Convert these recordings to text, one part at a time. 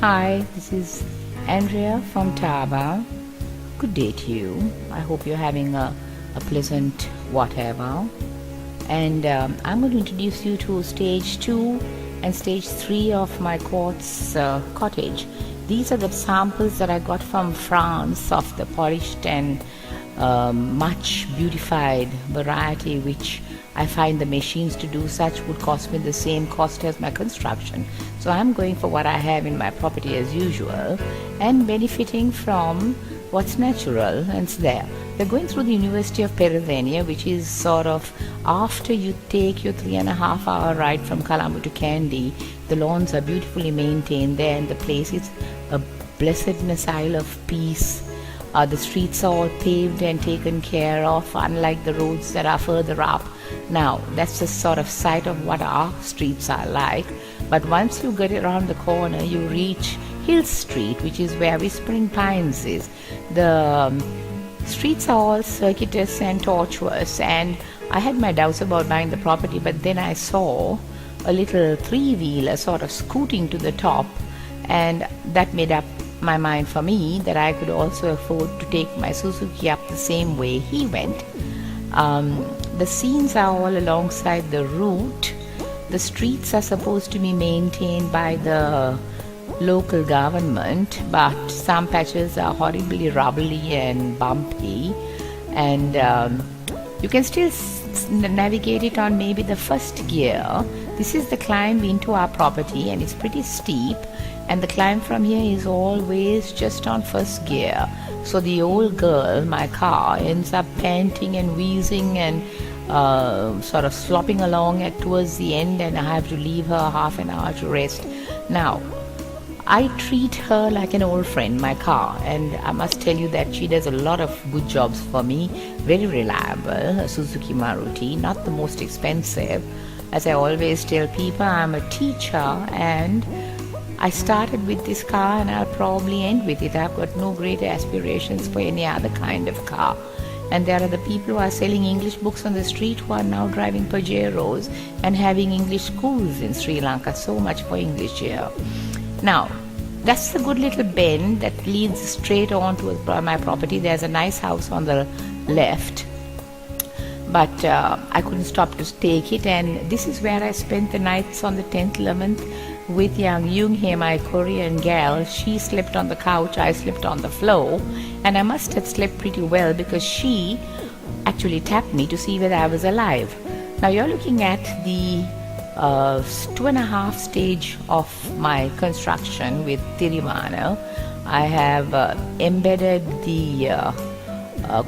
Hi, this is Andrea from Taba. Good day to you. I hope you're having a pleasant whatever. And I'm going to introduce you to stage 2 and stage 3 of my Quartz Cottage. These are the samples that I got from France of the polished and much beautified variety, which I find the machines to do such would cost me the same cost as my construction. So I'm going for what I have in my property as usual and benefiting from what's natural and it's there. We're going through the University of Pennsylvania, which is sort of after you take your 3.5-hour ride from Colombo to Kandy. The lawns are beautifully maintained there and the place is a blessedness, isle of peace. The streets are all paved and taken care of, unlike the roads that are further up. Now, that's the sort of sight of what our streets are like. But once you get around the corner, you reach Hill Street, which is where Whispering Pines is. The streets are all circuitous and tortuous, and I had my doubts about buying the property, but then I saw a little three-wheeler sort of scooting to the top, and that made up my mind for me that I could also afford to take my Suzuki up the same way he went. The scenes are all alongside the route. The streets are supposed to be maintained by the local government, but some patches are horribly rubbly and bumpy, and you can still navigate it on maybe the first gear. This is the climb into our property and it's pretty steep, and the climb from here is always just on first gear. So the old girl, my car, ends up panting and wheezing and sort of slopping along towards the end, and I have to leave her half an hour to rest. Now, I treat her like an old friend, my car, and I must tell you that she does a lot of good jobs for me. Very reliable, a Suzuki Maruti, not the most expensive. As I always tell people, I'm a teacher and I started with this car and I'll probably end with it. I've got no greater aspirations for any other kind of car. And there are the people who are selling English books on the street who are now driving Pajeros and having English schools in Sri Lanka. So much for English here. Now, that's the good little bend that leads straight on to my property. There's a nice house on the left, but I couldn't stop to take it, and this is where I spent the nights on the 10th, 11th with young Jung Hye, my Korean gal. She slept on the couch, I slept on the floor, and I must have slept pretty well because she actually tapped me to see whether I was alive. Now you're looking at the 2.5 stage of my construction with Tirivana. I have embedded the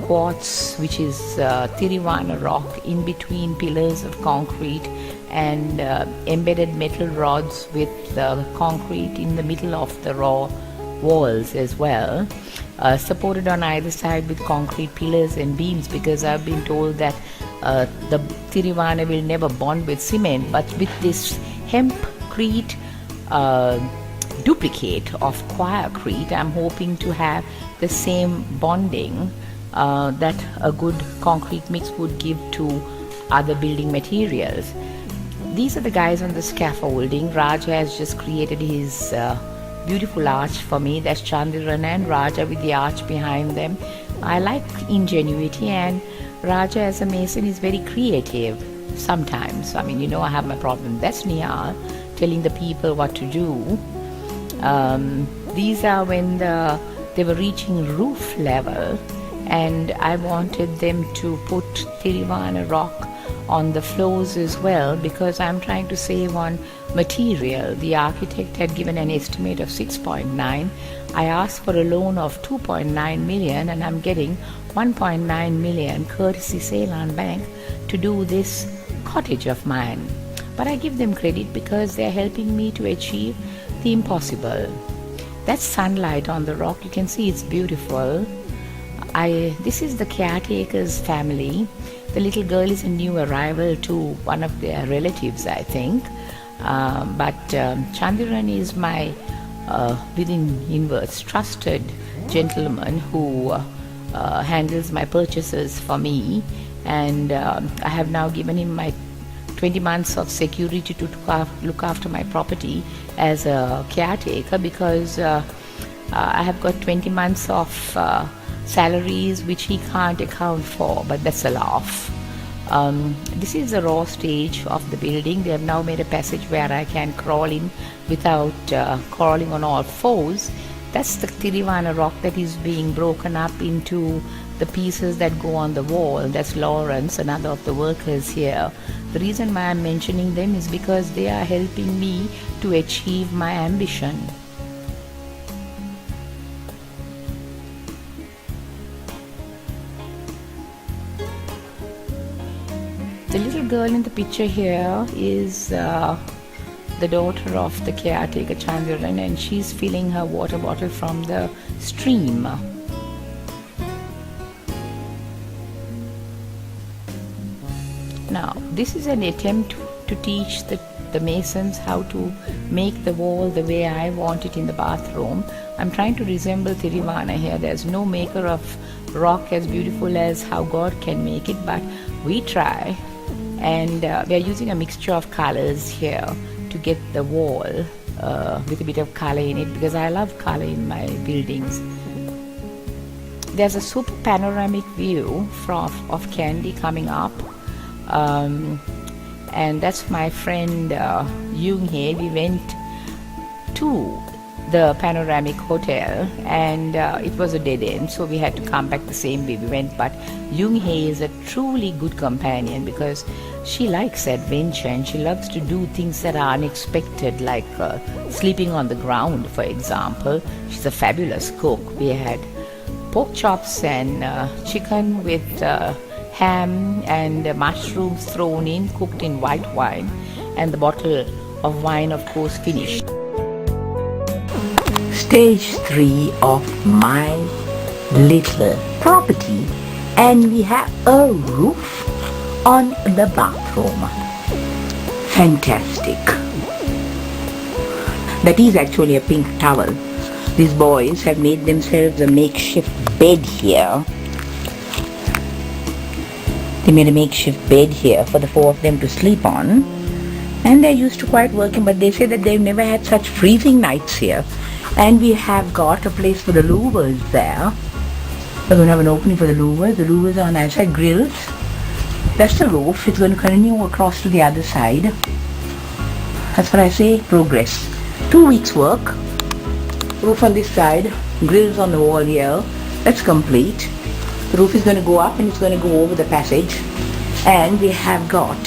quartz, which is Tirivana rock, in between pillars of concrete, and embedded metal rods with concrete in the middle of the raw walls as well, supported on either side with concrete pillars and beams, because I've been told that the Tirivana will never bond with cement, but with this hempcrete duplicate of Quartzcrete, I'm hoping to have the same bonding that a good concrete mix would give to other building materials. These are the guys on the scaffolding. Raj has just created his beautiful arch for me. That's Chandiran and Raja with the arch behind them. I like ingenuity, and Raja as a mason is very creative sometimes. I mean, you know, I have my problem. That's Nihal telling the people what to do. These are when they were reaching roof level, and I wanted them to put Tirivana rock on the floors as well, because I'm trying to save on material. The architect had given an estimate of 6.9. I asked for a loan of 2.9 million and I'm getting 1.9 million courtesy Ceylon Bank to do this cottage of mine. But I give them credit because they're helping me to achieve the impossible. That's sunlight on the rock. You can see it's beautiful. This is the caretaker's family. The little girl is a new arrival to one of their relatives, I think. But Chandiran is my, within inverse, trusted gentleman who handles my purchases for me. And I have now given him my 20 months of security to look after my property as a caretaker, because I have got 20 months of salaries which he can't account for, but that's a laugh. This is the raw stage of the building. They have now made a passage where I can crawl in without crawling on all fours. That's the Tirivana rock that is being broken up into the pieces that go on the wall. That's Lawrence, another of the workers here. The reason why I'm mentioning them is because they are helping me to achieve my ambition. The little girl in the picture here is the daughter of the caretaker Chandran, and she's filling her water bottle from the stream. Now, this is an attempt to teach the masons how to make the wall the way I want it in the bathroom. I'm trying to resemble Tirivana here. There's no maker of rock as beautiful as how God can make it, but we try. And we are using a mixture of colors here to get the wall with a bit of color in it, because I love color in my buildings. There's a super panoramic view of Kandy coming up, and that's my friend Yung Hei. We went to the panoramic hotel, and it was a dead end, so we had to come back the same way we went. But Yung Hei is a truly good companion, because she likes adventure and she loves to do things that are unexpected, like sleeping on the ground, for example. She's a fabulous cook. We had pork chops and chicken with ham and mushrooms thrown in, cooked in white wine, and the bottle of wine, of course, finished. Stage 3 of my little property, and we have a roof on the bathroom. Fantastic. That is actually a pink towel. These boys have made themselves a makeshift bed here. They made a makeshift bed here for the four of them to sleep on, and they're used to quite working, but they say that they've never had such freezing nights here. And we have got a place for the louvers there. We're going to have an opening for the louvers. The louvers are on the outside, grills. That's the roof. It's going to continue across to the other side. That's what I say, progress. 2 weeks work. Roof on this side, grills on the wall here. That's complete. The roof is going to go up and it's going to go over the passage. And we have got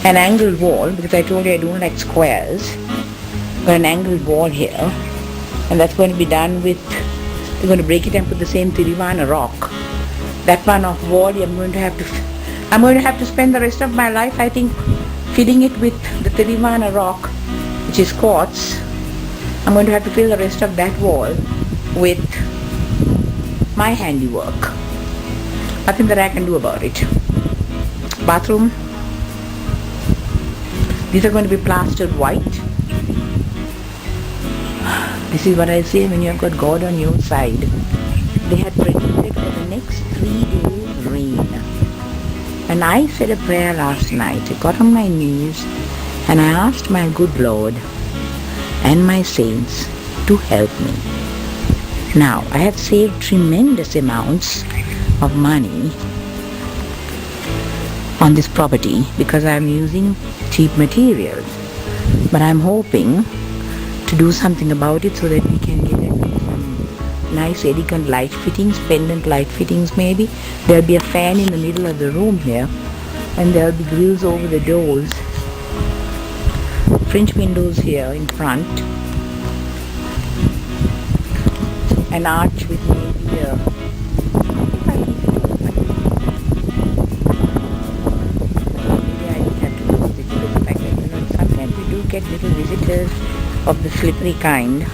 an angled wall, because I told you I don't like squares. Got an angled wall here, and that's going to be done with, they're going to break it and put the same Tirivana rock. That one of wall I'm going to have to spend the rest of my life, I think, filling it with the Tirivana rock, which is quartz. I'm going to have to fill the rest of that wall with my handiwork. Nothing that I can do about it. Bathroom, these are going to be plastered white. This is what I say when you have got God on your side. They had predicted for the next 3 days rain. And I said a prayer last night. I got on my knees and I asked my good Lord and my saints to help me. Now, I have saved tremendous amounts of money on this property because I am using cheap materials. But I'm hoping to do something about it so that we can get some nice elegant light fittings, pendant light fittings maybe. There'll be a fan in the middle of the room here, and there'll be grills over the doors, French windows here in front, an arch with maybe a get little visitors of the slippery kind,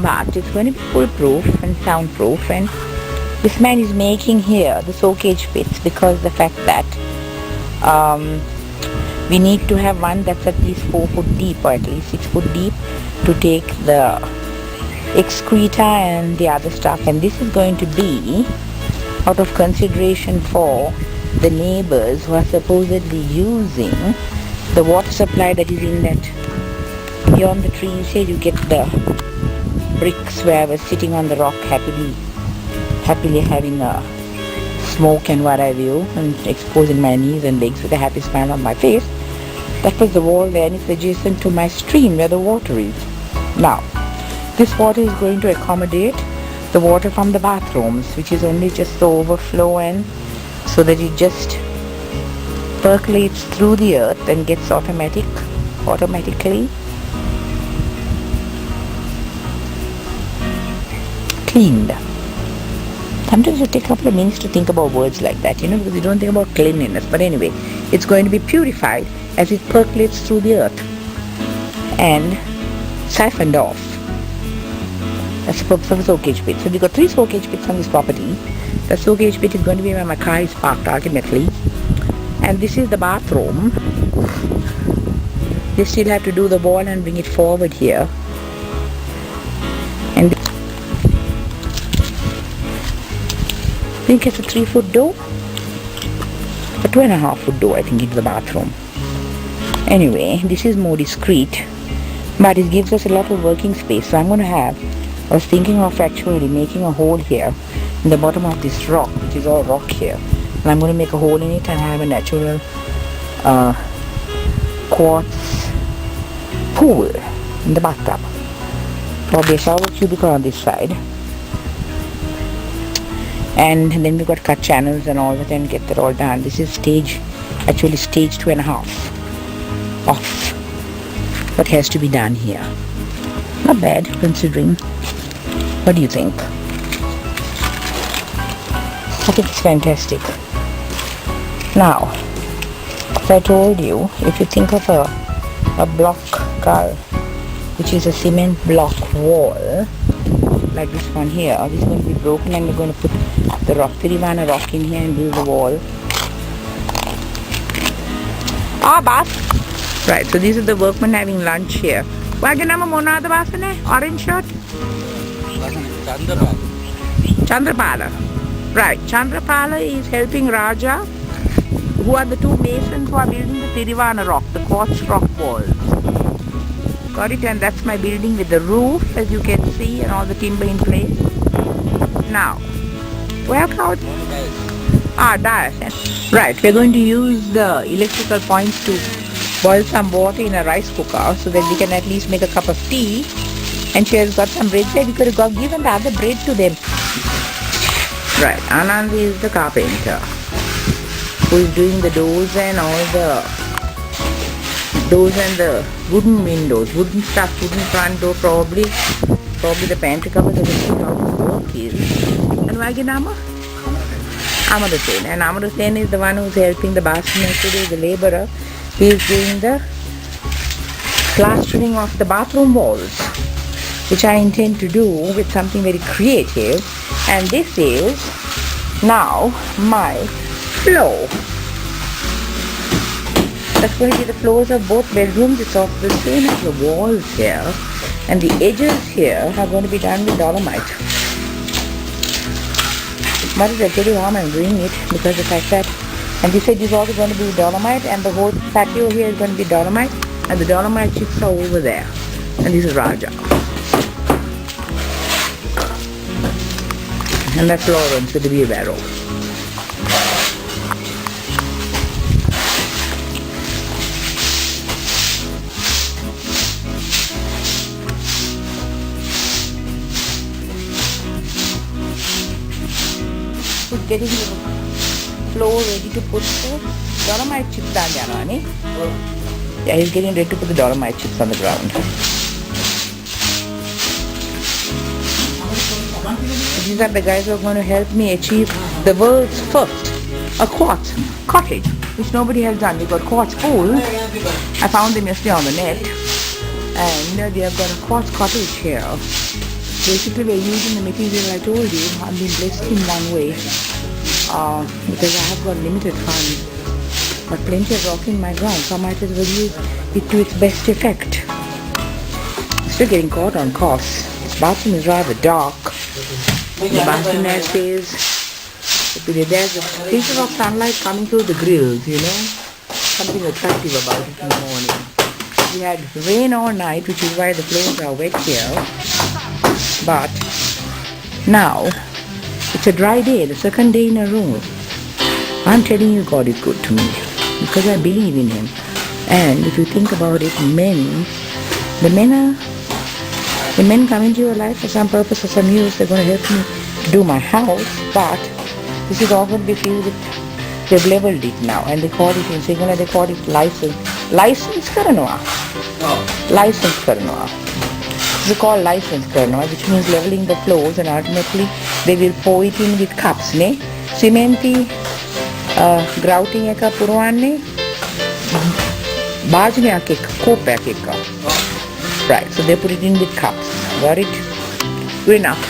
but it's going to be foolproof and soundproof. And this man is making here the soakage pits because the fact that we need to have one that's at least 4 foot deep or at least 6 foot deep to take the excreta and the other stuff. And this is going to be out of consideration for the neighbors who are supposedly using the water supply that is in that beyond the tree. You say you get the bricks where I was sitting on the rock happily having a smoke and what have you, and exposing my knees and legs with a happy smile on my face. That was the wall there, and it's adjacent to my stream where the water is. Now, this water is going to accommodate the water from the bathrooms, which is only just the overflow, and so that it just percolates through the earth and gets automatically cleaned. Sometimes you take a couple of minutes to think about words like that, because you don't think about cleanliness. But anyway, it's going to be purified as it percolates through the earth and siphoned off. That's the purpose of the soakage pit. So we've got 3 soakage pits on this property. The soakage pit is going to be where my car is parked ultimately. And this is the bathroom. They still have to do the wall and bring it forward here. And I think it's a 3-foot door. A 2.5-foot door, I think, into the bathroom. Anyway, this is more discreet, but it gives us a lot of working space. So I was thinking of actually making a hole here in the bottom of this rock, which is all rock here. And I'm going to make a hole in it and have a natural quartz pool in the bathtub. Probably a shower cubicle on this side. And then we've got cut channels and all that and get that all done. This is stage 2.5 of what has to be done here. Not bad considering. What do you think? I think it's fantastic. Now, as I told you, if you think of a block car, which is a cement block wall, like this one here, this is going to be broken, and we're going to put the rock, Tirivana rock in here and build the wall. Right, so these are the workmen having lunch here. Waganama Monada Basane, orange shirt? Chandrapala. Right, Chandrapala is helping Raja, who are the 2 masons who are building the Tirivana rock, the quartz rock walls. Got it? And that's my building with the roof, as you can see, and all the timber in place. Now, where cloud? Dias. Right, we're going to use the electrical points to boil some water in a rice cooker so that we can at least make a cup of tea. And she has got some bread there. We could have given the other bread to them. Right, Anand is the carpenter who is doing the doors and all the doors and the wooden windows, wooden stuff, wooden front door, probably the pantry covers. I don't know how this work is. And Vaginama? Amadasen. And Amadasen is the one who's helping the bathroom today, the laborer. He is doing the plastering of the bathroom walls, which I intend to do with something very creative. And this is now my floor. That's going to be the floors of both bedrooms. It's of the same as the walls here. And the edges here are going to be done with dolomite. But I'll tell you how I'm doing it, because the fact that, and this edge is also going to be dolomite, and the whole patio here is going to be dolomite, and the dolomite chips are over there. And this is Raja. And that's Lawrence with the wheelbarrow. He's getting the floor ready to put the dolomite chips down. Yeah, he's getting ready to put the dolomite chips on the ground. These are the guys who are going to help me achieve the world's first, a quartz cottage, which nobody has done. We've got quartz pools. I found them yesterday on the net. And they have got a quartz cottage here. Basically, we're using the material I told you. I've been blessed in one way, because I have got limited funds, but plenty of rock in my ground, so I might as well use it to its best effect. I'm still getting caught on costs. This bathroom is rather dark. The bathroom says There's pieces of sunlight coming through the grills, you know. Something attractive about it in the morning. We had rain all night, which is why the floors are wet here. But now, it's a dry day, the second day in a row. I'm telling you, God is good to me because I believe in Him. And if you think about it, the men come into your life for some purpose, for some use. They're going to help me to do my house, but this is all going to be filled with, they've leveled it now, and they call it in Sinhala, they call it license karanawa. License karanawa. They call license karanawa, which means leveling the floors, and ultimately they will pour it in with cups, ne? Cementi grouting එක පුරවන්නේ භාජනයක් එක්ක කෝපයක් එක්ක. Right, so they put it in with cups. Got it? Good enough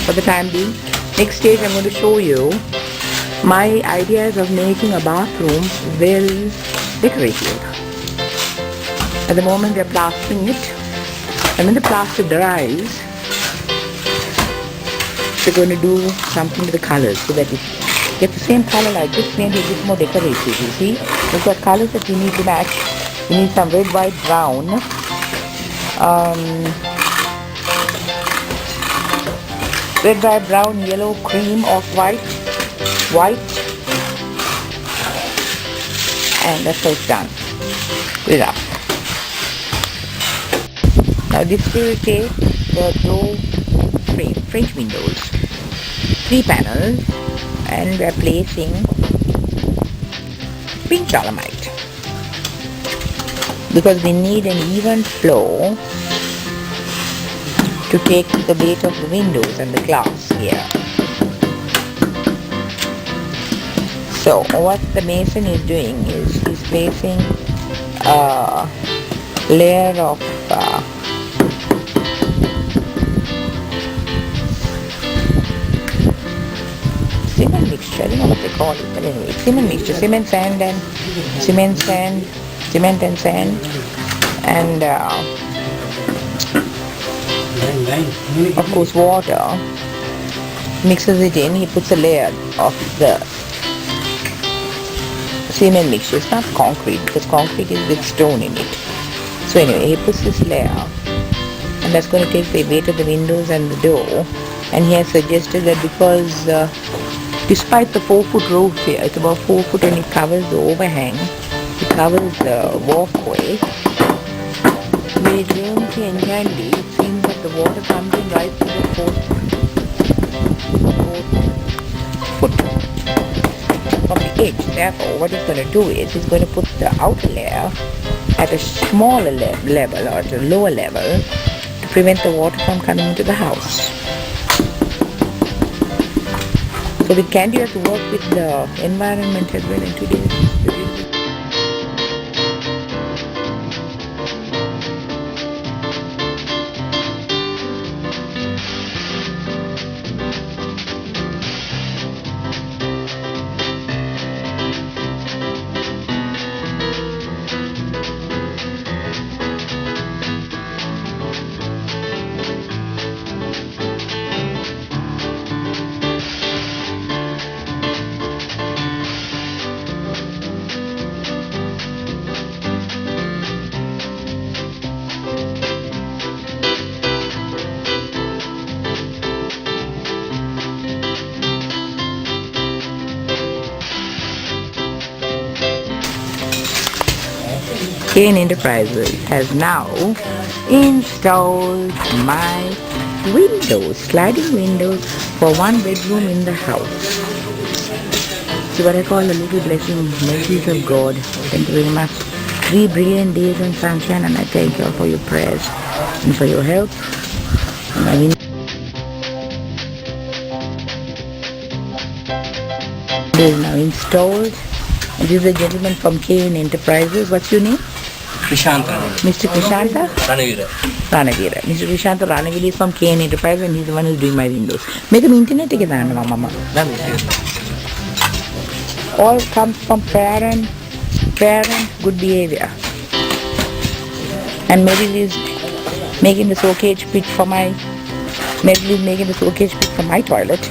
for the time being. Next stage, I'm going to show you my ideas of making a bathroom well decorated. At the moment, they're plastering it, and when the plaster dries, they're going to do something to the colors so that it gets the same color like this, maybe a bit more decorative. You see, we've got colors that we need to match. We need some red, white, brown. Red, white, brown, yellow, cream, off-white, white, and that's how it's done. Good enough. Now this will take the door frame, French windows, 3 panels, and we are placing pink dolomite because we need an even flow to take the weight of the windows and the glass here. So what the mason is doing is he's placing a layer of cement mixture. I don't know what they call it, but anyway, cement mixture, cement and sand, and of course water. Mixes it in. He puts a layer of the cement mixture. It's not concrete because concrete is with stone in it. So anyway, he puts this layer, and that's going to take the weight of the windows and the door. And he has suggested that because despite the 4-foot roof here, it's about 4 foot, and it covers the overhang, it covers the walkway. When it rains in Candy, it seems that the water comes in right to the 4th foot from the edge. Therefore, what he's going to do is he's going to put the outer layer at a smaller level or at a lower level to prevent the water from coming into the house. So with Candy, you have to work with the environment as well, and today Kane Enterprises has now installed my windows, sliding windows for 1 bedroom in the house. See what I call a little blessing, mercies of God. Thank you very much. 3 brilliant days in sunshine, and I thank you all for your prayers and for your help. And I mean, it is now installed. And this is a gentleman from Kane Enterprises. What's your name? Krishanta. Mr. Krishanta? Ranavira. Ranavira. Mr. Krishanta Ranavira is from Kane Enterprises, and he's the one who's doing my windows. Make him internet again, Mama. All comes from prayer and good behavior. And Meryl is making the soakage pit for my toilet.